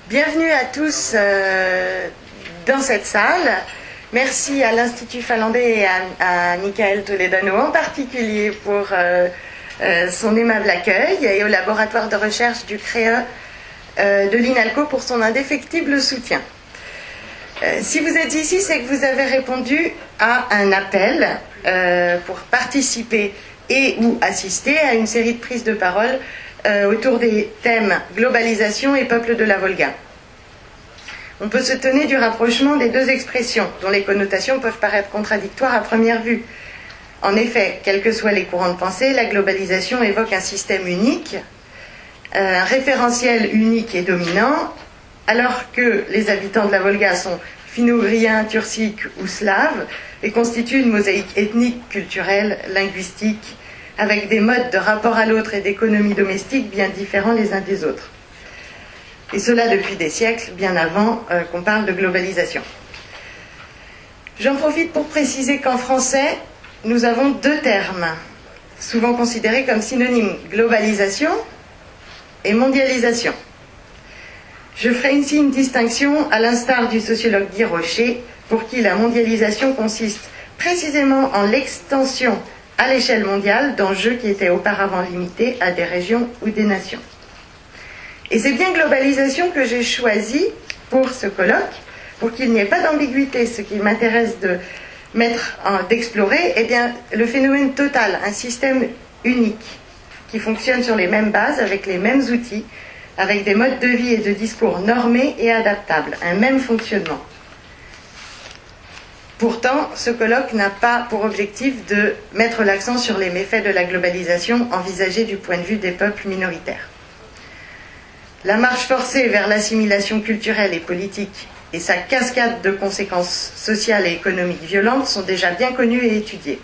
Bienvenue à tous dans cette salle. Merci à l'Institut finlandais et à Michael Toledano en particulier pour son aimable accueil et au laboratoire de recherche du CREA de l'INALCO pour son indéfectible soutien. Si vous êtes ici, c'est que vous avez répondu à un appel pour participer et ou assister à une série de prises de parole autour des thèmes globalisation et peuple de la Volga. On peut s'étonner du rapprochement des deux expressions, dont les connotations peuvent paraître contradictoires à première vue. En effet, quels que soient les courants de pensée, la globalisation évoque un système unique, un référentiel unique et dominant, alors que les habitants de la Volga sont finno-ugriens, turciques ou slaves, et constituent une mosaïque ethnique, culturelle, linguistique, avec des modes de rapport à l'autre et d'économie domestique bien différents les uns des autres. Et cela depuis des siècles, bien avant qu'on parle de globalisation. J'en profite pour préciser qu'en français, nous avons deux termes, souvent considérés comme synonymes, globalisation et mondialisation. Je ferai ici une distinction à l'instar du sociologue Guy Rocher, pour qui la mondialisation consiste précisément en l'extension à l'échelle mondiale d'enjeux qui étaient auparavant limités à des régions ou des nations. Et c'est bien globalisation que j'ai choisi pour ce colloque, pour qu'il n'y ait pas d'ambiguïté. Ce qui m'intéresse d'explorer, eh bien, le phénomène total, un système unique, qui fonctionne sur les mêmes bases, avec les mêmes outils, avec des modes de vie et de discours normés et adaptables, un même fonctionnement. Pourtant, ce colloque n'a pas pour objectif de mettre l'accent sur les méfaits de la globalisation envisagés du point de vue des peuples minoritaires. La marche forcée vers l'assimilation culturelle et politique et sa cascade de conséquences sociales et économiques violentes sont déjà bien connues et étudiées.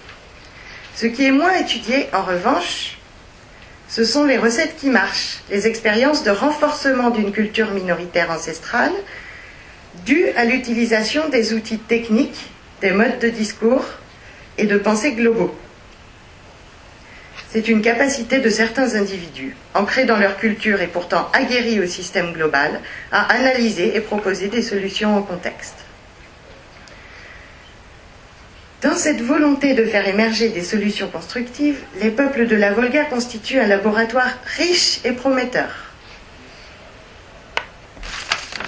Ce qui est moins étudié, en revanche, ce sont les recettes qui marchent, les expériences de renforcement d'une culture minoritaire ancestrale dues à l'utilisation des outils techniques, des modes de discours et de pensée globaux. C'est une capacité de certains individus, ancrés dans leur culture et pourtant aguerris au système global, à analyser et proposer des solutions au contexte. Dans cette volonté de faire émerger des solutions constructives, les peuples de la Volga constituent un laboratoire riche et prometteur.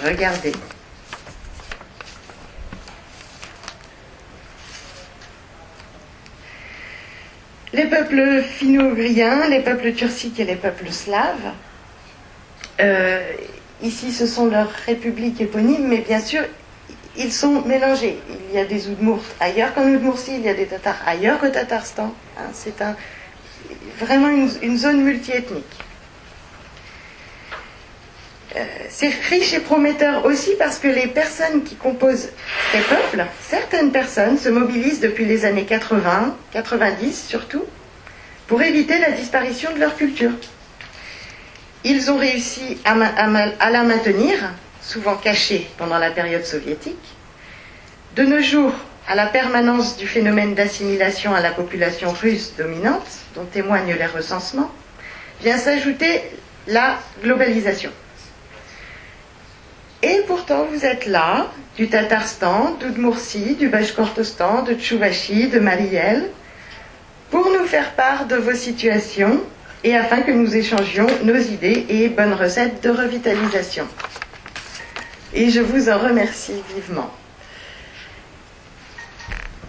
Regardez. Les peuples finno-ugriens, les peuples turciques et les peuples slaves, ici ce sont leurs républiques éponymes, mais bien sûr, ils sont mélangés. Il y a des Oudmourtes ailleurs qu'en Oudmourtie, il y a des Tatars ailleurs qu'au Tatarstan. C'est vraiment une zone multiethnique. C'est riche et prometteur aussi parce que les personnes qui composent ces peuples, certaines personnes se mobilisent depuis les années 80, 90 surtout, pour éviter la disparition de leur culture. Ils ont réussi à la maintenir, souvent cachée pendant la période soviétique. De nos jours, à la permanence du phénomène d'assimilation à la population russe dominante, dont témoignent les recensements, vient s'ajouter la globalisation. Et pourtant, vous êtes là, du Tatarstan, d'Oudmourtie, du Bachkortostan, de Tchouvachi, de Mariel, pour nous faire part de vos situations et afin que nous échangions nos idées et bonnes recettes de revitalisation. Et je vous en remercie vivement.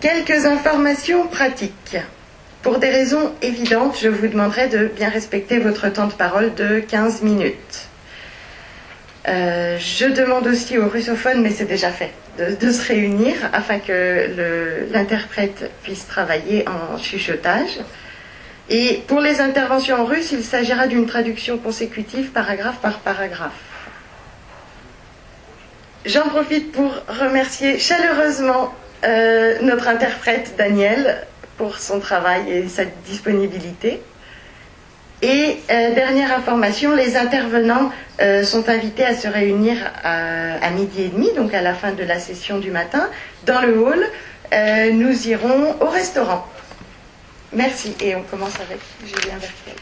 Quelques informations pratiques. Pour des raisons évidentes, je vous demanderai de bien respecter votre temps de parole de 15 minutes. Je demande aussi aux russophones, mais c'est déjà fait, de se réunir afin que l'interprète puisse travailler en chuchotage. Et pour les interventions en russe, il s'agira d'une traduction consécutive, paragraphe par paragraphe. J'en profite pour remercier chaleureusement notre interprète Daniel pour son travail et sa disponibilité. Et dernière information, les intervenants sont invités à se réunir à 12h30, donc à la fin de la session du matin, dans le hall. Nous irons au restaurant. Merci, et on commence avec Julien Berkel.